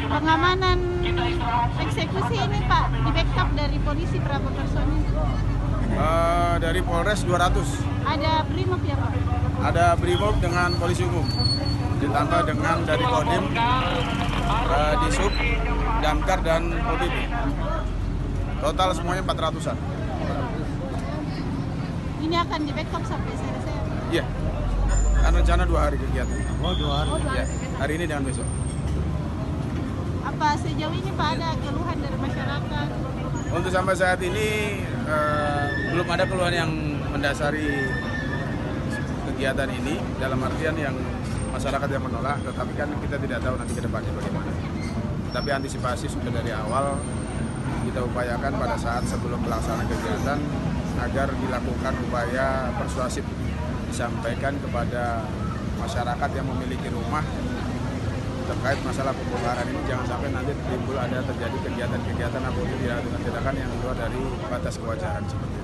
Pengamanan eksekusi ini Pak, di backup dari polisi berapa personil? Dari Polres 200, Ada Brimob ya Pak? ada Brimob dengan polisi umum, ditambah dengan dari Kodim, Disub, Damkar dan ODP. Total semuanya 400-an. Ini akan di backup sampai selesai? Iya, kan rencana 2 hari kegiatan. Oh, 2 hari. Ya, hari ini dan besok. Apa sejauh ini Pak ada keluhan dari masyarakat? Untuk sampai saat ini belum ada keluhan yang mendasari kegiatan ini, dalam artian yang masyarakat yang menolak, tetapi kan kita tidak tahu nanti ke depannya bagaimana. Tapi antisipasi sudah dari awal kita upayakan pada saat sebelum pelaksanaan kegiatan agar dilakukan upaya persuasif, disampaikan kepada masyarakat yang memiliki rumah terkait masalah pembongkaran ini, jangan sampai nanti timbul ada terjadi kegiatan-kegiatan atau tindakan yang keluar dari batas kewajaran seperti itu.